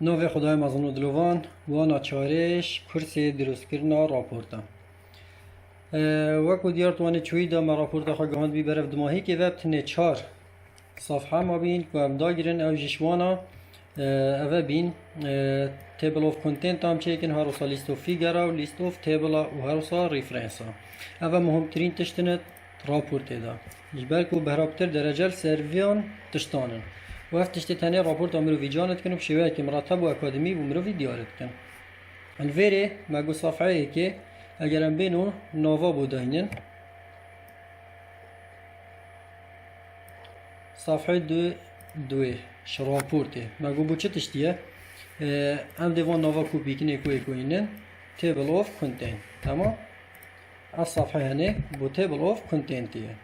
نوی خدای مزون و دلوان و ناچارش کرسی دروست کرنا راپورتا وکو دیار توانه چوی دا ما راپورتا خواه گهاند بی برف دماهی که وب تنه 4 صفحه ما بین که هم دا گیرن او جشوانا اوه بین تیبل of content هم چیکن هروسا لیست of figure و لیست of table و هروسا ریفرنس اوه مهمترین تشتنت راپورت دا جبال کو بهرابتر درجه سرویان تشتانن و افتشتی تنه راپورت امرو وی جانت کنم شویه که مرتب و اکادمی و امرو وی دیارت کن الویره مگو صفحه که اگرم بینو ناوا بوداینن صفحه دوه راپورته مگو بو چه تشتیه ام دیوان ناوا کوپی کنه کوینن تیبل of content تمام از صفحه هنه بو تیبل of contentیه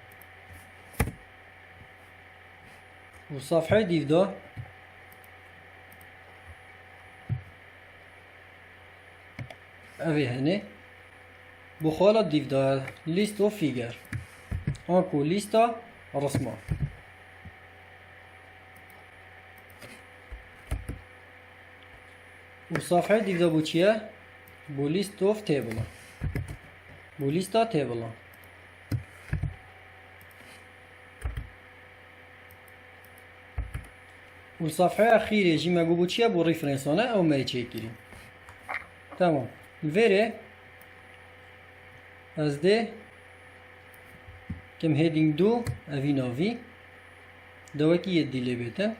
و صفحه دیودا اوی هنه بخوالا دیودا لیست و فیگر آنکو لیستا رسما و صفحه دیودا بو چیه؟ بو لیست و تیبلا بو لیستا تیبلا و صفحه اخیره جی مگو بو چیه؟ بو ریفرنسانه او مری چیک گیریم تمام الویره از ده کم هیدینگ دو اوی ناوی دوکی یه دیله بیتن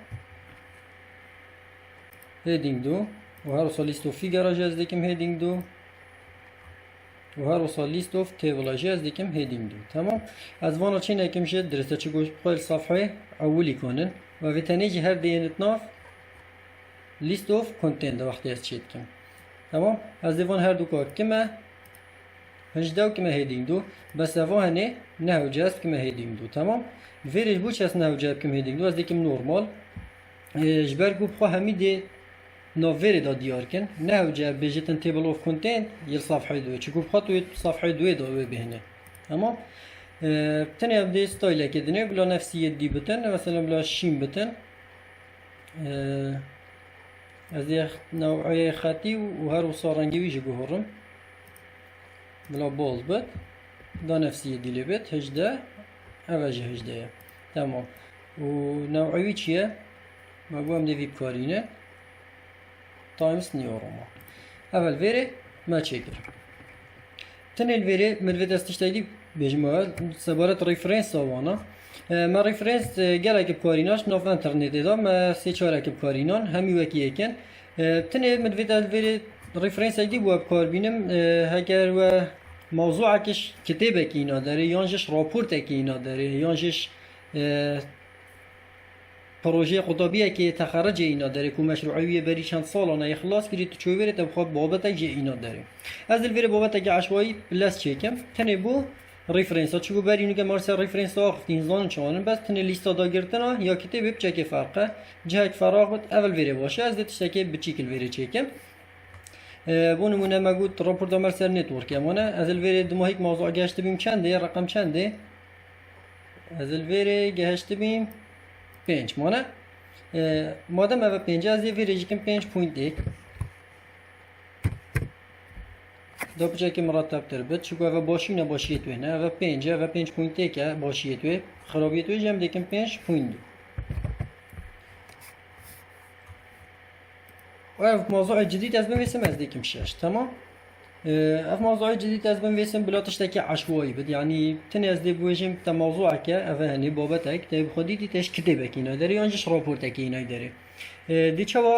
هیدینگ دو و هر وصل لیست of figure از دکم هیدینگ دو و هر وصل لیست of table از دکم هیدینگ دو تمام از وانا چین اکم شد درسته چه گوش بخواه صفحه اولی کنن و ویتنیجی هر دینت ناف لیست of content وقتی از چید کم تمام از دیوان هر دو که کمه هجده و کمه هیدینگ دو بس اوه هنه نه جذب کمه هیدینگ دو تمام ویرش بو چست نه جذب کمه هیدینگ دو از دیکم نورمال جبر گو بخواه همی دی نوفيري دا ديار كن نه جا بيجتن تيبل اوف كونتنت يل صفحه دوي تشكو بخاطو صفحه دوي دا بهنا تمام تاني ابدي ستايل كدني بلا نفسيه دي بتن مثلا بلا شين بتن از نوعيه خطي وهرو صارنجي ويجي جوهرم بلا بولد بت دا نفسيه دي لبت هجده اوجه هجده تمام ونوعيه چيه ما بوام دي فيب كارينه تايمز نيوروما اول ويري ما تشيكر تاني الويري من الفيديو استشتايدي بيجمعه سبارت ريفرنس وانا ما ريفرنس جالك بكاريناش نوف انترنت دا ما سي چارك بكارينان همي وكي يكن تاني من الفيديو ريفرنس ايدي بو بكار بينم هكر و موضوعكش كتابك اينا داري يانجش راپورتك اينا داري يانجش پروژه خطابیه که تخرج اینا داره که مشروعیه بری چند سالانه اخلاص کردید تو چوبره تا بخواد بابت جه اینا داره از الویره بابت جه عشوایی پلاس چکم تنه بو ریفرنس ها چگو بری نگه مارس ریفرنس ها خفتین زان چوانن بس تنه لیستا دا گرتن ها یا کتاب بچه فرقه جه فراغ بود اول ویره باشه از دتشتکه بچیکل ویره چکم بو نمونه مگود راپورت مرسر نتورک امانه از الویره دماهیک موضوع گشت بیم چنده رقم چنده از الویره گشت بیم 5 مانه مادم اوه 5 از یه ویریجی کم 5.1 دو بچه که مرتب تر بد چکو اوه باشی نباشیه توی نه اوه 5 اوه 5.1 باشیه توی خرابیه توی جمع دیکم 5.2 و اوه موضوع جدید از بنویسم از دیکم 6 تمام اف موضوع جديد از بنویسم بلا تشتكي عشوائي بد يعني تني از دي بوجم تا موضوعك اوه هني بابتك تا خودي تش كتابك اینا داری یانجش راپورتك اینا داری دي چوا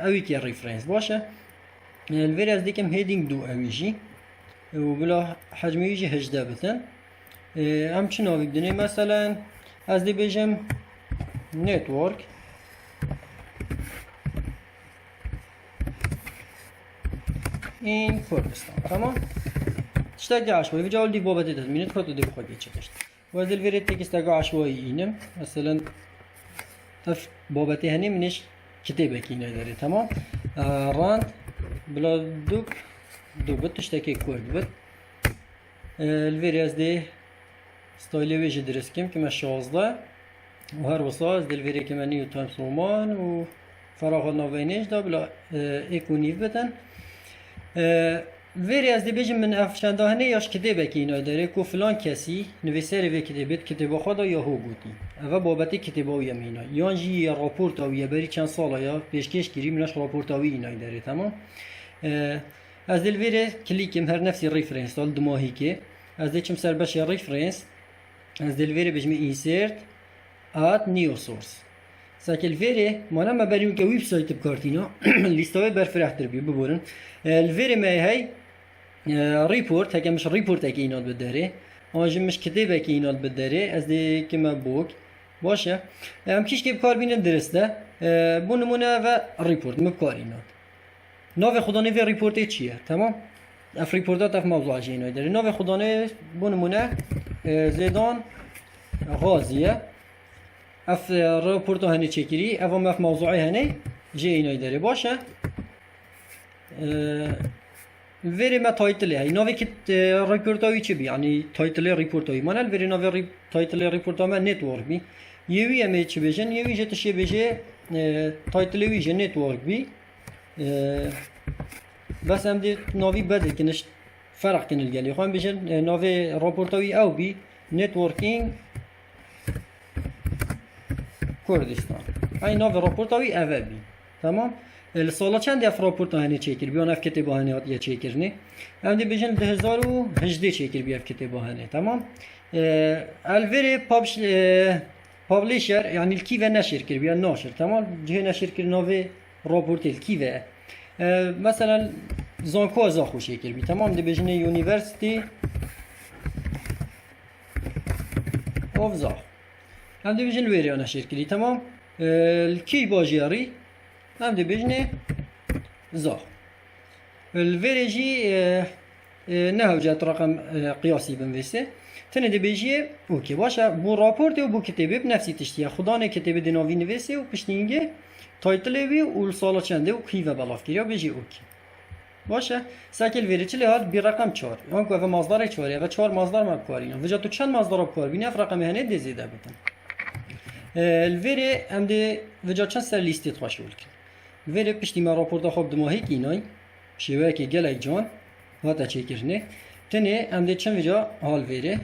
اوي كي ريفرنس باشه الفير از ديكم هيدينگ دو اويجي و بلا حجمي يجي هجده بتن هم چه ناوي بدني مثلا از دي بجم نتورك این کردستان تمام تشتاق عشوائي في جوال دي بابا تدمينت خاطر دي بخواد يتشتشت وهذا الفيري تكست عشوائي اینم مثلا اف بابتي هني منش كتابك هنا داري تمام راند بلا دو بت تشتكي كورد بت الفيري از دي ستايلي ويجي درس كم كما 16 و هر وصاز دل الفيري كما نيو تايمز رومان و فراغ نوینش دا بلا اکونیف بدن وری از دی بجم من افشنده هنه یاش کتابه که اینا داره که فلان کسی نویسر وی کتابت کتاب خدا یا هو گوتی اوه بابتی کتابه و یمینا یان جی یا راپورت آویه بری چند ساله یا پیشکش گیری مناش راپورت آوی اینا داره تمام از دل وری کلیکم هر نفسی ریفرنس دال دماهی که از دی چم سر بشه ریفرنس از دل وری بجم اینسرت ات نیو سورس ساکل وری مانا ما بریم که ویب سایت بکارتینا لیستاوی برفرحتر بی ببورن الوری ما هی ريبورت هكا مش ريبورت هكا يناد بالداري اجي مش كتاب هكا يناد بالداري از دي كما بوك باشه ام كيش كيف كار بين درسته بو نمونه و ريبورت مبكار يناد ناو خدا نوی ريبورت چیه تمام اف ريبورتات اف موضوع جينا داري ناو خدا نوی بو نمونه زيدان غازيه اف ريبورت هني چكري اف اف موضوعي هني جينا داري باشه وری ما تایتل هی نوی که ریپورتایی چی بی یعنی تایتل ریپورتایی مانل وری نوی تایتل ریپورتا ما نتورک بی یوی امی چی بیشن یوی جت شی بیشه تایتل ویژه نتورک بی بس هم دی نوی بده که نش فرق کنل گلی خواهم بیشن نوی راپورتایی او بی نتورکینگ کردستان این نوی راپورتایی او بی تمام السالا چند اف راپورت هنی چیکر بیان اف کتاب هنی یا چیکرنی هم دی بیشن 2018 چیکر بی اف کتاب هنی تمام الوری پابلیشر یعنی الکی و نشر کر بیان ناشر تمام جه نشر کر نوی راپورت الکی و مثلا زانکو ازاخو چیکر بی تمام دی بیشن یونیورسیتی اوف زاخ هم دی بیشن وری نشر کری تمام الکی باجیاری هم دی بجنه زا الفيريجي نهوجات رقم قياسي بنفسه تنه دی بيجي اوكي باشا بو رابورت و بو كتابه بنفسي تشتيه خدانه كتابه دي نوي نويسه و پشتينگه تايتل وي و سالا چنده و كيفه بلاف كيريا بيجي اوكي باشا ساكل فيريچل هاد بي رقم 4 اون کو مصدر 4 و 4 مصدر ما بكارين وجا تو چند مصدر بكار بينه رقم هنه دي زيده بتن الفيري ام دي وجا چند سر لیستی تخاشول كن ولی پشتی ما راپورت خوب دماهی کی نای شیوه که گلای جان هاتا چیکرنه تنه ام دی چند وجا حال ویره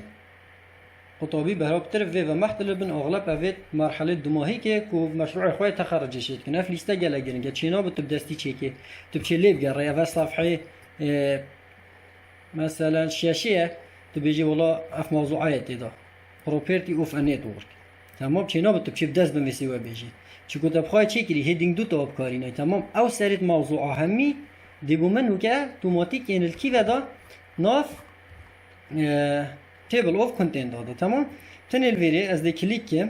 خطابی برابر و محتل بن اغلب اوید مرحله دماهی که کو مشروع خواه تخرج شد کنه اف لیسته گلای گرنگه چینا بتب دستی چیکه تب چه لیب گره و صفحه مثلا شاشه تبیجی والا اف موضوعات دیدا property of a network تمام چینا بتب چه دست بمسی و بیجی چون کتاب خواهی چی کری هیدینگ دو تا کاری نه تمام او سرت موضوع همی دیبو منو که اوتوماتیک این الکی ودا ناف تیبل اوف کنتنت داده تمام تن الوری از دی کلیک کم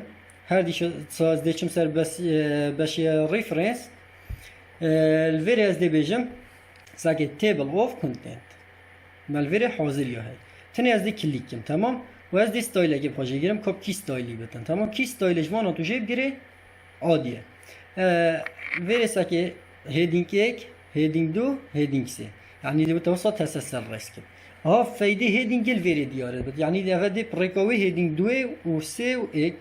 هر دی ساز دی چم سر بس ریفرنس الوری از دی بیجم ساکه تیبل اوف کنتنت مالوری حاضر یا هی تن از دی کلیک کم تمام و از دی استایل اگه بخواهی گیرم کب کی استایلی بتن تمام کی استایلش وانا تو جیب گیره عادیه ویرسا که هیدینگ 1 هیدینگ 2 هیدینگ 3 یعنی دی بتوسط تسلسل رسم ها فایده هیدینگ الوری دیاره بد یعنی دی افادی پریکاوی هیدینگ 2 و 3 و 1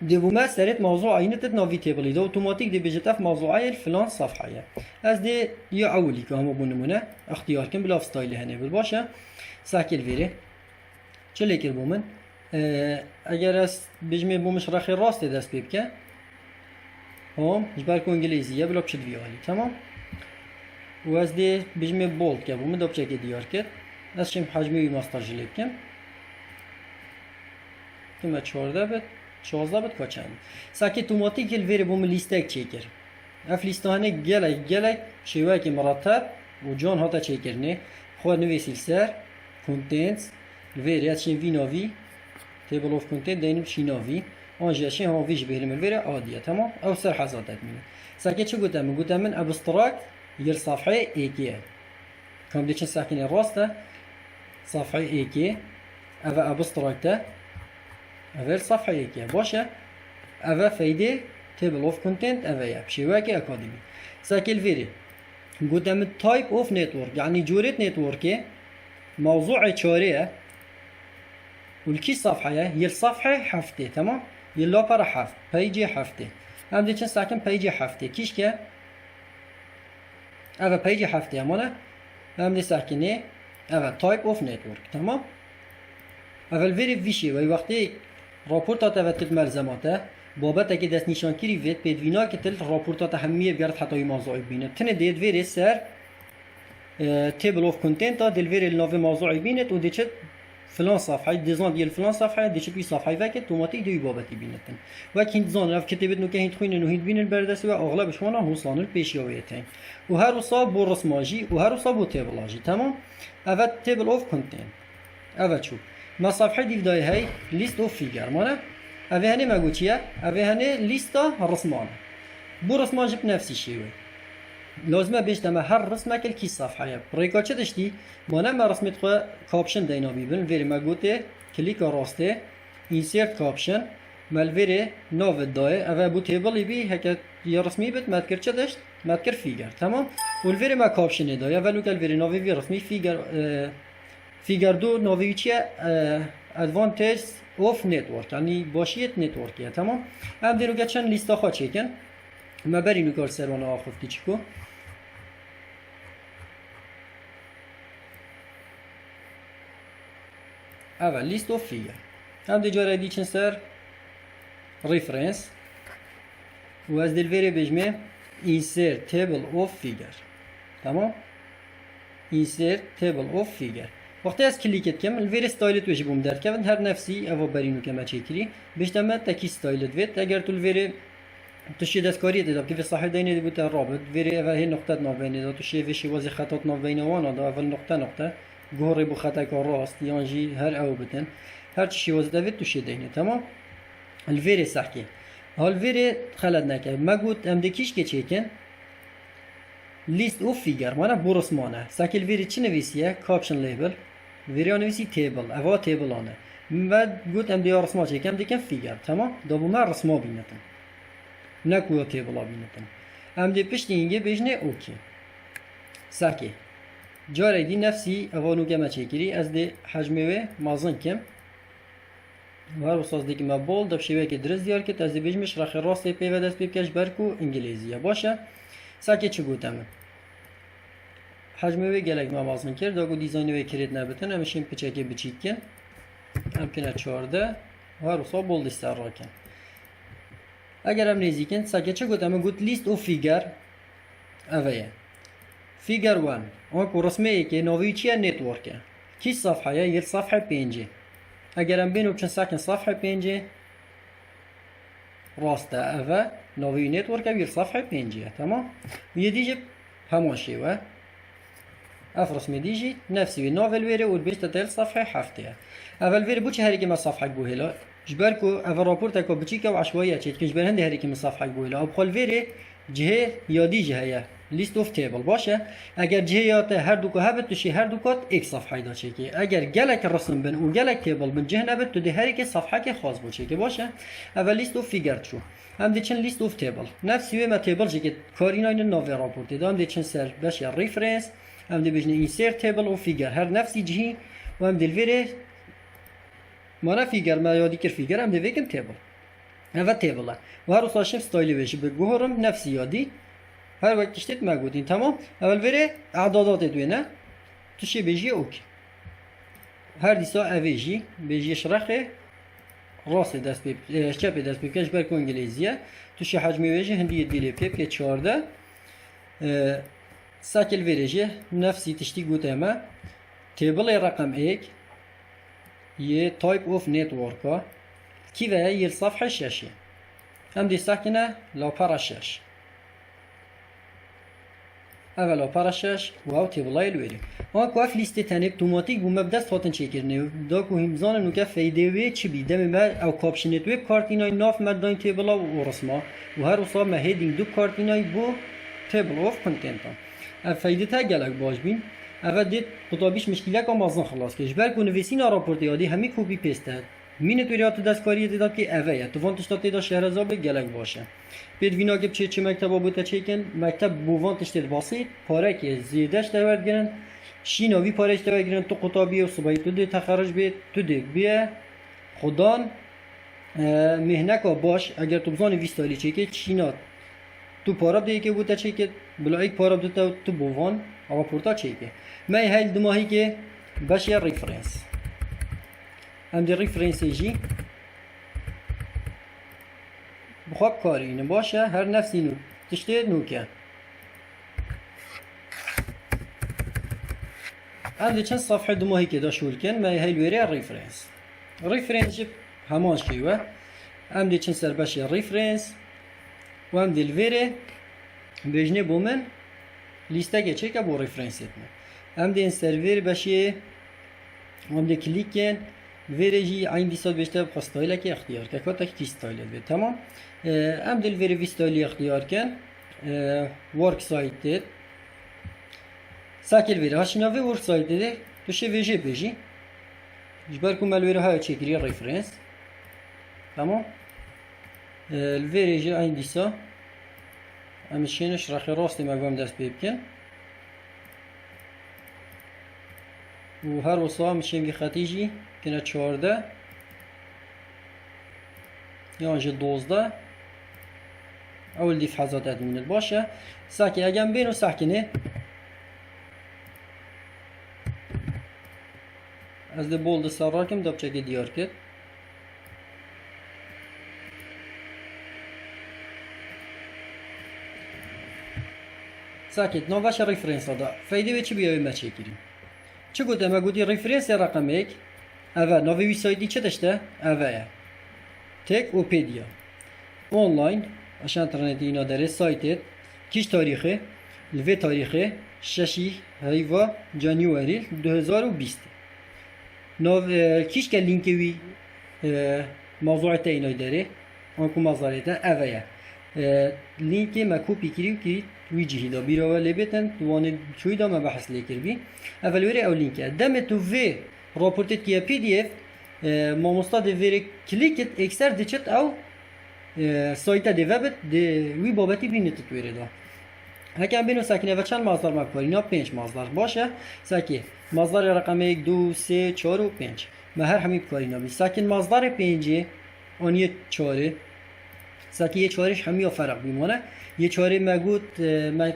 دی بوما سرت موضوع عینت ناوی تیبلی دو اتوماتیک دی بجتاف موضوعی فلان صفحه از دی یا اولی که همه بونمونه اختیار کن بلاف ستایل هنه بود باشه ساکل ویره چه لیکر بومن اگر از بجمه بومش رخی راست دست ببکه هم جبر کو انگلیزیه بلا بچه دیاری تمام و از دی بجمه بولد که بومه دو بچه که دیار کرد از شیم حجمی وی ماستر جلیب کم کمه 14 بد که چند ساکی اوتوماتیک الوری بومه لیسته چه کرد اف لیسته هنه گلک شیوه که مرتب و جان هاتا چه کرنه خود نویسیل سر کنتنت الوری از شیم وی ناوی تیبل اوف کنتنت دینیم چی ناوی آنجا شيء هو فيش بهرم الفيرا عادية تمام أو سر حزات منه ساكت شو قلت من أبستراك ير صفحة إيكي كم ديش ساكن الراسته صفحة إيكي أفا أبستراك تا أفا صفحة إيكي باشا أفا فايدة تيبل أوف كونتنت أفا يا بشيواكي أكاديمي ساكن الفيري قلت من تايب أوف نتورك يعني جورة نتورك موضوع شارية والكي صفحة هي الصفحة حفتة تمام يلا برا حفت بيجي حفتة هم دی چند ساکن پیج هفته کیش که اوه پیج هفته همانه هم دی ساکنه اوه تایپ اوف نتورک تمام اول وری ویشی و وقتی راپورتات اوه تل ملزماته بابت که دست نشان کری وید پیدوینا که تل راپورتات همیه بگرد حتی موضوعی بینه تنه دید وری سر تیبل اوف کنتنت دل وری الناوی موضوعی بینه و دیچه فلان صفحه دیزان دیل فلان صفحه دیچه توی صفحه وقت توماتی دوی بابتی بینتن و کین زان رفت کتابت نو که هیت خوین نو هیت بینن بردست و اغلبش وانا حسانل پیشیاویتن و هر وصا بو رسماجی و هر وصا بو تیبلاجی تمام اول تیبل اوف کنتنت اول شو ما صفحه دیو دای هی لیست اوف فیگر مانه اوه هنه مگو چیه اوه هنه لیستا رسمانه بو رسماجی بنفسی شیوه لازمه بیشتر هر رسمه کل کی صفحه برایکا چه داشتی مانه ما رسمت خو کاپشن دینا بیبن وری ما گوته کلیک راسته اینسرت کاپشن مال وری ناو دای اوه بو تیبلی بی هک یا رسمی بت مدکر چه داشت مدکر فیگر تمام ول وری ما کاپشن دای اولو کل وری ناوی وی رسمی فیگر دو ناوی چیه ادوانتیج اوف نتورک یعنی باشیت نتورکیه تمام هم دیرو گچن لیستا خوا چیکن ما برینو کار سروانه آخفتی چیکو اول لیست اوف فیگر هم دی جاره دی چن سر ریفرنس و از دل وری بجمه insert table of figure تمام insert table of figure وقتی از کلیکت کم الوری استایلت وجه بوم در کردن هر نفسی او برینو که ما چیکری بیشتر تکی استایلت وید اگر تو الوری تشي دستکاری داد که صحیح دینه بود رابط وری اوه نقطه ناوینه داد تشي وشی وزی خطات ناوینه وانا دا اول نقطه گوری بو خطا کار راست یانجی هر او بتن هر چی وزی داد تشي دینه تمام الوری صحیح حال وری خلد نکرد ما گفت ام دکیش که چیکن لیست اوف فیگر مانا برس مانه ساکل وری چی نویسیه کاپشن لیبل وری نویسی تیبل اوا تیبل آنه و گفت ام دیار رسما چیکم دیکن فیگر تمام دو ما رسما بینتن نکویا تیبلا بینتن ام دی پشت اینگه بجنه اوکی ساکی جاره دی نفسی اوانو که ما چیکری از دی حجمه و مازن کم و هر وساز دیگه ما بول دب شیوه که درست دیار که از دی بجمش رخ راست پی و دست بکش برکو انگلیزیه باشه ساکی چی گوتمه حجمه و گلک ما مازن کرد داگو دیزاین و کرید نبتن همشین پچکی بچیکن هم کنه 14 و هر وساز بول دستر را کن اگر هم نزدیکن ساکه چه گفتم گفت لیست اوف فیگر اوه فیگر 1 اون کو رسمه ای که نوی چیه نتورکه کی صفحه یه صفحه 5 اگر هم بینو چند ساکن صفحه 5 راسته اوه نوی نتورکه یه صفحه 5 تمام یه دیگه همون شیوه اف رسمه دیجی نفسی و نوول ویره و بیشت تل صفحه 7 اول ویره بو چه هری که ما صفحه بوهلا جبر کو اول راپورت کو بچی کو عشوائیه چیت که جبر هنده هری که صفحه بوله اب خال وری جهه یادی جهه لیست اوف تیبل باشه اگر جهه یات هر دو که هبت توشی هر دو کات یک صفحه دا چه که اگر گلک رسم بن و گلک تیبل بن جهه نبت تو ده هری که صفحه که خاص باشه که باشه اول لیست اوف فیگر شو هم دی چن لیست اوف تیبل نفسی و ما تیبل چه که کارینا این نوع راپورت دام دی چن سر باشه ریفرنس هم دی بجنه اینسرت تیبل اوف فیگر هر نفسی جهه و هم دی وری مانا فیگر ما یادی کر فیگر هم دویکم تیبل اوه تیبله و هر اصلا ستایلی بشه بگوهرم نفسی یادی هر وقت کشتید ما گودین تمام اول وره اعدادات دوینه توشی بیجی اوکی هر دیسا اویجی بیجی شرخه راست دست بی چپ دست بی کش برکو انگلیزیه توشی حجمی بیجی هندی دیلی پی 14 ساکل وریجی نفسی تشتی گوته ما تیبل رقم 1 یه تایپ اوف نتورک ها کی و یه صفحه 6 هم دی ساکنه لاپارا 6 اول لاپارا 6 و او تیبلای الوری آن که اف لیست تنب توماتیک بو مبدست هاتن چکرنه دا که همزان نو که فیده وی چی بی دم ما او کابشنت وی کارتینای ناف مداین تیبلا و رسما و هر وصا ما هیدینگ دو کارتینای بو تیبل اوف کنتنت اف فیده تا گلک باش بین اول دید قطابیش مشکلیه که مازن خلاص کش بر کو نویسین راپورت یادی همین کپی پیست مینه توریات دستکاری دیدم که اوه تو وانتش داد دیدا شهرزاد گلک باشه بید وینا که چه مکتبا بوده چیکن مکتب بو وانتش دید واسط پاره که زیدش دورد گرن شیناوی پارهش دورد گرن تو قطابی و صبحی تو دی تخرج بید تو دی بیه خدان مهنه که باش اگر تو بزانی ویستالی چه که چینات تو پارا بده که بوده چه که بلا ایک پارا بده تو بوان راپورتا چه که ما هل دماهی که باش یه ریفرنس هم دی ریفرنس جی بخواب کاری اینه باشه هر نفسی نو تشته نو که هم دی چند صفحه دماهی که داشول کن ما هل ویره ریفرنس ریفرنس جب همان شیوه هم دی چند سر باشه ریفرنس و هم دی الویره بجنه بومن لیسته که چه که با ریفرنس اتنه هم دی این سرور باشه هم دی کلیک کن ویره جی این دیسات بیشتر بخواستایل که اختیار که کاتا که ستایل بید تمام هم دی الویره ویستایلی اختیار کن ورک سایت ساکل ویره هاشینا وی ورک سایت ده توشه ویجه بیجی جبر کم الویره های چکری ریفرنس تمام الویره جی این دیسا همشینش رخی راستی مقام دست بکن و هر وصا همشین بی خطیجی کنه 14 یا انجا 12 اول دیف حضات ادمینت باشه ساکی اگم بین و ساکنه از ده بولد سر راکم دابچه که دیار کد ساکت نوش ریفرنس دا فایده به چی بیایم ما چه کریم چه گوته ما گوتی ریفرنس رقم یک اول نوی ویسایدی چه داشته اوه تک اوپیدیا آنلاین عشان انترنتی اینا داره سایتت کیش تاریخه لوی تاریخه ششی هیوا جانیوری 2020 نو کیش که لینکی وی موضوعات اینا داره آنکو مزارته اوه لینکی ما کپی کردیم وی جهیدا بیرا ولی بیتن توانه چوی دا ما بحث لیکر بی اول وری او لینک دم تو وی راپورتت کیا پی دی اف ما مستاد وری کلیکت اکثر دیچت او سایت دی وبت دی وی بابتی بینت تویره دا هکم بینو ساکنه و چند مصدر مکاری نا 5 مصدر باشه ساکی مصدر رقم 1 2 3 4 و 5 ما هر همین کاری نمی ساکن مصدر 5 آن یه 4 ساکی یه 4ش همین فرق بیمونه یه 4 مگود ما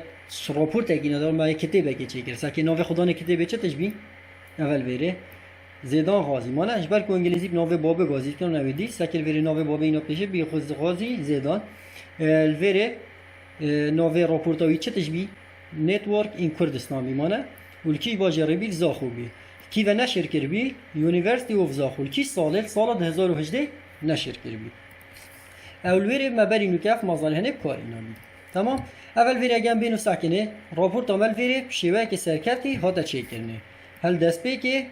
راپورت اگه ندارم ما کتابه که چیکر ساکی ناو خدا نه کتابه چه تشبی اول بره زیدان غازی مانه اجبر کو انگلیسی ناو بابا غازی کنه نویدی ساکی بره ناو بابا اینا پیشه بی خود غازی زیدان الوره ناو راپورتاوی چه تشبی نتورک این کردستان بیمانه ولکی باجری بی زاخوبی کی و نشر کربی یونیورسیتی اوف زاخول کی سال 2018 نشر کربی اول وری مبری نکاف مازال هنه کاری نمی تمام اول وری اگه بینو ساکنه راپورت عمل وری شیوه که سرکتی هاتا چک کرنه هل دست به که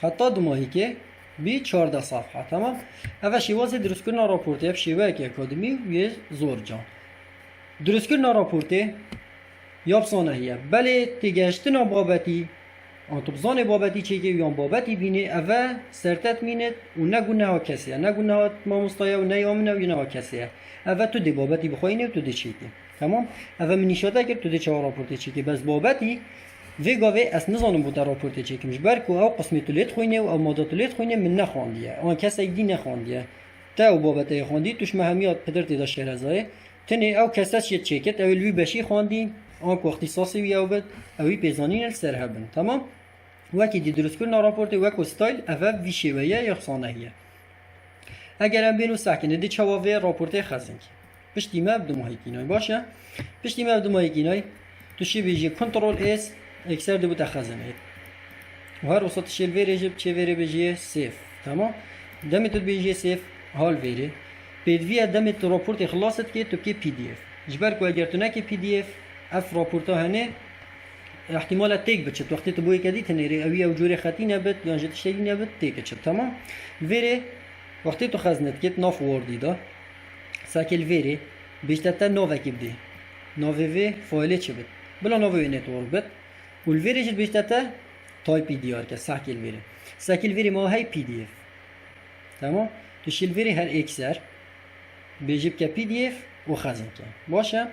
حتی دماهی که بی 14 صفحه تمام اول شیوه درست کردن راپورت یه شیوه که اکادمی و زور جان درست کردن راپورت یاب صانعیه بله تیگشتن بابتی آنتوبزان بابتی چه که یان بابتی بینه اول سرتت مینه و نگونه ها کسیه نگونه ها ما مستایه و نیامنه و نه ها کسیه اول تو دی بابتی بخواینه و تو دی چه که تمام اول منیشاده کرد تو دی چه راپورت چه که بس بابتی ویگاوی از نزانم بود راپورت چه که مش برکو او قسمی تولیت خوینه و او ماده تولیت خوینه من نخواندیه آن کسی دی نخواندیه تا او بابتی خواندی توش مهمیات پدرتی داشت شهرزای تنه او کساش چه که اول وی بشی خواندی آن کو اختصاصی وی او بد اوی پیزانین سرهبن تمام وقتی دی درست کردن راپورت وقتی استایل اول ویشیویه یا خانهیه اگر هم بینو ساکنه دی چواوی راپورت خزنگ پشتی مبد ماهیکینای باشه پشتی مبد ماهیکینای توشی بیجی کنترل اس اکثر دو تا خزنه و هر وسط شل ویری جب چه ویری بیجی سیف تمام دمت بیجی سیف حال ویری پیدوی دمت راپورت خلاصت که تو کی پی دی اف جبر کو اگر تو نه کی پی دی اف اف راپورتا هنه احتمال تیک بچه وقتی تو بوی کدی تنیری اوی او جوری خطی نبت یا جت شی نبت تیک چه تمام ویری وقتی تو خزنت کت ناف وردی دا ساکل ویری بیشتر نوو کی بدی نوو وی فایل چه بد بلا نوو نتورک بد و الویری جت بیشتر تایپ پی دی آر که ساکل ویری ما هی پی دی اف تمام تو شیل ویری هر اکثر بیجیب که پی دی اف و خزن کن باشه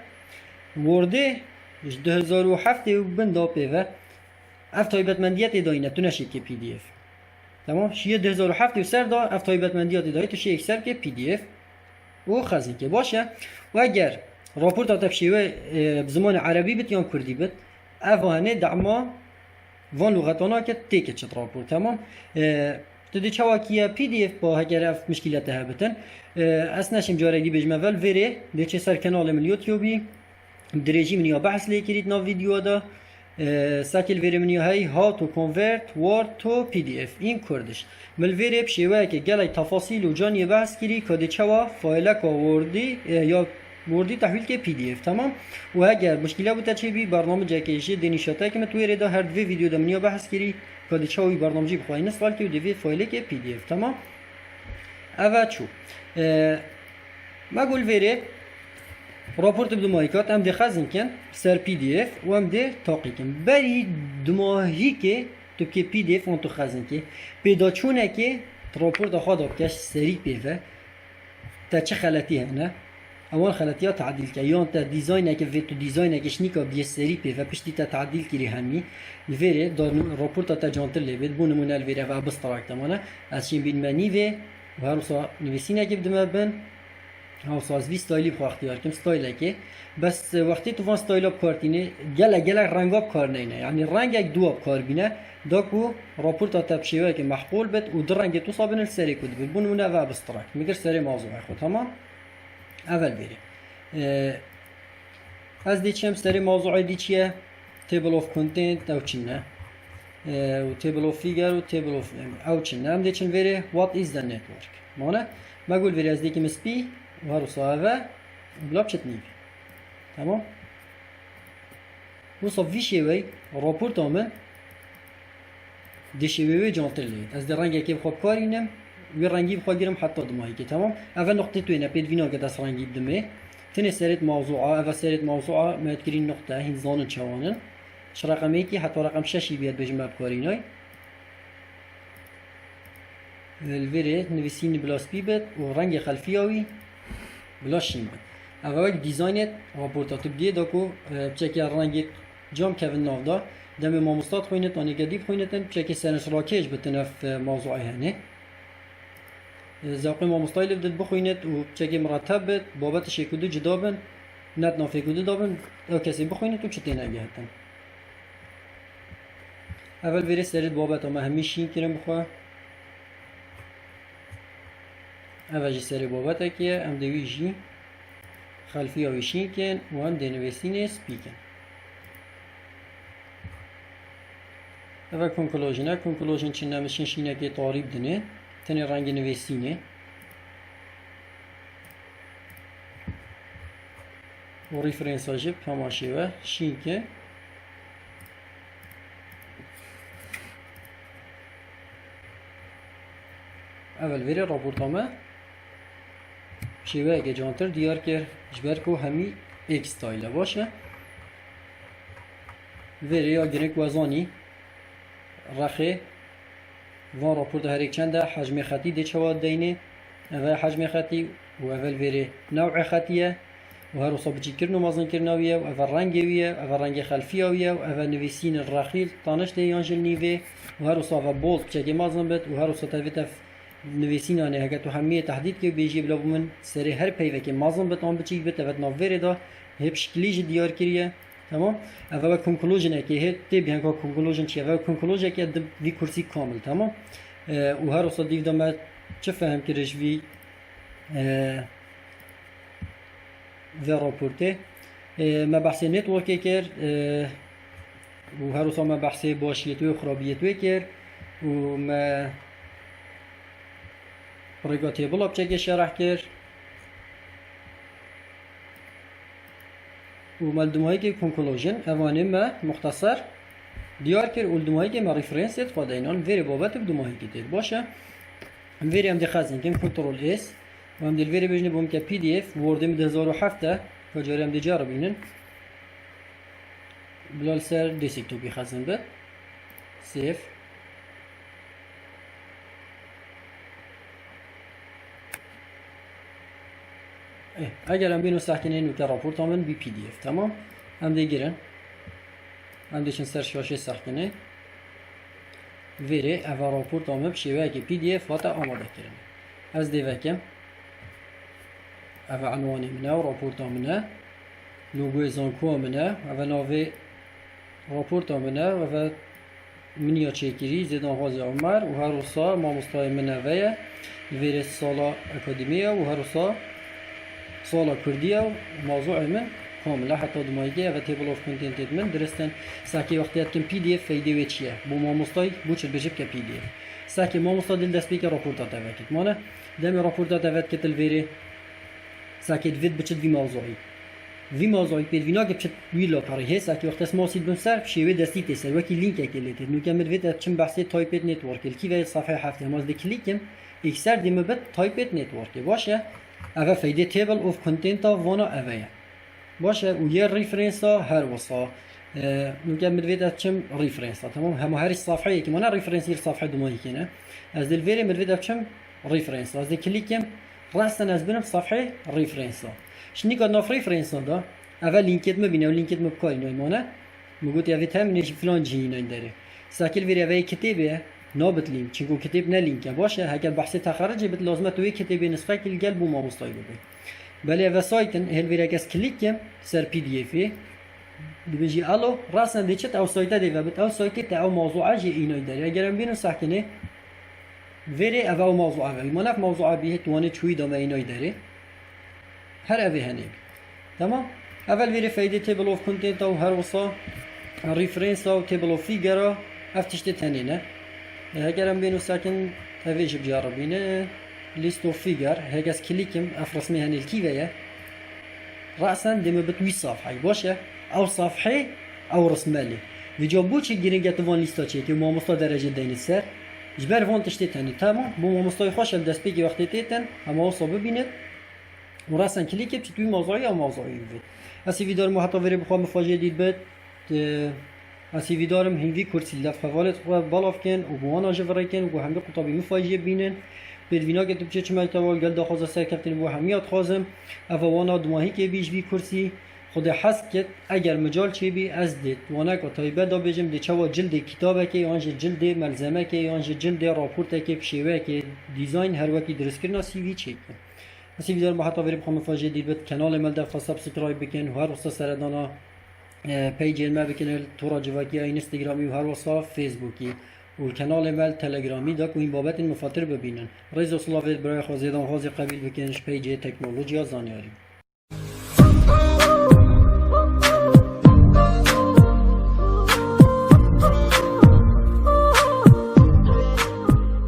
ورده 2007 و بند آپه و اف تایبت مندیت داینه تو نشید که پی دی اف تمام شیه 2007 سر دا اف تایبەتمەندیات دایت شیه یک سر که پی دی اف و خزین که باشه و اگر راپورت ها تفشیوه بزمان عربی بت یا کردی بت افهانه دعما وان لغتانا که تیکه چت راپورت تمام تدی چواکیه پی دی اف با اگر اف مشکلات هبتن اسنشم جاره دی بجمه ول وره ده چه سر کانال من یوتیوبی درجی من یا بحث لیکرید نا ویدیو دا ساکل وری من هی how to convert word to pdf این کردش مل وری بشیوه که گلای تفاصیل و جانی بحث کری که چوا فایل کا وردی یا وردی تحویل که پی دی اف تمام و اگر مشکلی بود چه بی برنامه جکیشی دنیشاته که متویره دا هر دو ویدیو دا منیا بحث کری که چوی برنامه‌جی بخوای نسخال که دوی فایل که پی دی اف تمام اول چو ما گول وری راپورت بدماهیکات هم ده خزین کن سر پی دی اف و هم ده تاقی کن بری دماهی که تو که پی دی اف اون تو خزین که پیدا چونه که راپورت خود کش سری پیوه تا چه خلطی هنه اول خلطی ها تعدیل که یا تا دیزاینه که ویتو دیزاینه که شنیکا بیه سری پیوه پشتی تا تعدیل کری همی الویره دار راپورت تا جانتر لیبید بو نمونه الویره و بستراک تمانه از شین بین منی و هر روزا نویسینه که بدمه بن ها ساز وی ستایلی بخواه اختیار کم ستایله که بس وقتی تو وان ستایل اب کارتینه گله رنگ اب کار نینه یعنی رنگ یک دو اب کار بینه داکو راپورت ها تبشیوه که محقول بد و در رنگ تو صابن السری کد بید بونمونه و بستراک میگر سری موضوع خود تمام اول بریم از دیچیم سری موضوع دی چیه تیبل اف کنتنت او چینه و تیبل اف فیگر و تیبل اف او چینه هم دیچیم وری what is the network مانه ما گول وری از دیکیم سپی و هر صاحبه بلاب چت نیه تمام و صافی شوی راپورت آمه دیشوی جانتر لید از در رنگی که بخواب کارینم و رنگی بخواب گیرم حتی دمایی که تمام اول نقطه توی نپید وینا که دست رنگی دمه تنه سرت موضوعه اول سرت موضوعه متکرین نقطه هین زانن چوانن چه رقمی که حتی رقم 6 بیاد بجمع بکارینای الوری نویسین بلاس بی بد و رنگ خلفیاوی بلاش شیم بد اول دیزاینت راپورتات بگی داکو چکی رنگی جام کون نافدا دم ماموستات خوینت آنی گدیب خوینتن چکی سرنس راکیج بتنف موضوعی هنه زاقی ماموستایل بدد بخوینت و چکی مرتب بد بابت شکودو جدا بن نت نافی کودو دابن او کسی بخوینت و چتی نگه هتن اول وری سرید بابت اما همیشین کرم بخواه اول جی سری بابت که ام دوی جی خلفی آویشین کن و هم دنویسین سپیکن اول کنکلوژنه کنکلوژن چین نمشین شینه که تاریب دنه تنه رنگ نویسینه و ریفرنس آجب هماشه و شین که اول وری راپورتامه شیوه اگه جانتر دیار کرد جبر که همی ایک ستایله باشه وری یا گرنگ وزانی رخی وان راپورت هر یک چنده حجم خطی ده چواد دینه اول حجم خطی و اول وری نوع خطیه و هر اصاب چی کرنو مازن کرناویه و اول رنگیه و اول رنگ خلفیاویه و اول نویسین الرخیل تانش ده یانجل نیوه و هر اصاب بولد چکی مازن بد و هر اصاب تفیت نویسین آنه اگه تو همیه تحدید که بیجی بلا بمن سری هر پیوه که مازن بتان بچی بت و نووره دا هپ شکلیج دیار کریه تمام اول کنکلوژن که هت تی بیان که کنکلوژن چیه اول کنکلوژن که دب وی کرسی کامل تمام و هر اصلا دیو دم چه فهم کرش وی و راپورته ما بحث نتورک کر و هر اصلا ما بحث باشیت و خرابیت و کر و ما ریگا تیبل اب چه شرح کرد و ملدمایی که کنکلوژن اوانه ما مختصر دیار کرد و ملدمایی که ما ریفرنسیت خداینان وری بابت بدمایی که دید باشه وری هم دخزن کم کنترل اس و هم دل وری بجنه بوم که پی دی اف وردم 2007 کجاری هم دیجا رو بینن بلال سر دیسکتوپی خزن به سیف اگر هم بینو ساکنه نوکه راپورت همون بی پی دی اف تمام هم دیگرن هم دیشن سر شاشه ساکنه ویره او راپورت آمه بشیوه که PDF واتا آماده کرده از دیوکم او عنوانی منه و راپورت آمنه لوگوی زانکو آمنه او ناوی راپورت آمنه و منیا چیکری زیدان غازی عمر و هر روزا ما مستای منه ویه ویره سالا اکادمیه و هر روزا سالا کردیه و موضوع من کاملا حتی دمایگه و تیبل آف کنتنت من درستن ساکی وقتیت کم PDF فایده و چیه بو ما مستای بوچت بجیب که PDF ساکی ما مستای دل دست بی که راپورت داده مانه دمی راپورت داده که تلویره ساکی دوید بچت وی موضوعی وی موضوعی پید وینا که بچت ویلا کاری هست ساکی وقت اسم آسید بمسر شیوه دستی تسر وکی لینک اکلیتی نو کم دوید چند بحثی تایپت نتورک کی و صفحه هفته هم از کلیکم اکثر دیم بد تایپت نتورک باشه اوه فایده تیبل آف کنتنت وانا اوه باشه و یه ریفرنس ها هر وصا نوگم مدویده چم ریفرنس ها تمام همه هر صفحه که من ریفرنس یه صفحه دومانی کنه از دل ویری مدویده چم ریفرنس ها از دل کلیکم راستن از بینم صفحه ریفرنس ها شنی که ناف ریفرنس ها دا اول لینکت مبینه و لینکت مبکای نایمانه مگوت یه تامینش فلان جینای داره ساکل ویری اوه کتابه نابت لینک چنگو کتاب نه لینک باشه هگر بحث تخرجی بت لازمه توی کتابی نسخه کل گل بو ما مستای بده بله و سایتن هل ویرگس کلیکم سر PDF بيجي الو راسا ديشت او سايتا دي وبت او سايت او موضوع جي ايناي داري اگرم بينو ساكنه ويري او موضوع اوي منف موضوع بيه تواني چوي دام ايناي داري هر اوي هني تمام اول ويري فايده تيبل اوف كونتنت او هر وصا ريفرنس او تيبل اوف فيجر افتشت تنينه اگرم بينو ساكن اويج بجربينه ليست اوف فيجر هيجاس كليكم افرسمي هني الكيفيه راسا دم بتوي صفحه باشه او صفحه او رسمالي ویجا بوچی گیرنگه توان لیستا چه که ماموستا درجه دین سر جبر وان تشتی تنی تمام بو ماموستای خوش دست بگی وقتی تیتن اما واسا ببینید و راسا کلیک بچی توی موضوعی او موضوعی بید اسی ویدار مو حتی وری بخواه مفاجئه دید بید اسی ویدارم هنگی کرسی لفظ والد خواه بالاف کن و بوانا جوره کن و همه قطابی مفاجئه بینن بدوینا که تو چه چمای توال گل داخل سر کفتن و همیات خازم افوانا دماهی که بیش بی کرسی خود حس کرد اگر مجال چی بی از دید وانا که تایبه دا بجم دی چوا جلد کتابه که یانج جلد ملزمه که یانج جلد راپورته که بشیوه که دیزاین هر وکی درست کرنا سی وی چیک اسی ویدار ما حتی بریم خواهم فاجه دید بید کانال مل دفتا سابسکرایب بکن و هر وستا سردانا پیج ما بکنه تورا جواکی اینستاگرامی و هر وستا فیسبوکی و کانال مل تلگرامی دا که این بابت مفاتر ببینن رئیس اصلاوید برای خوزیدان خوزی قبیل بکنش پیج تکنولوژیا زانیاری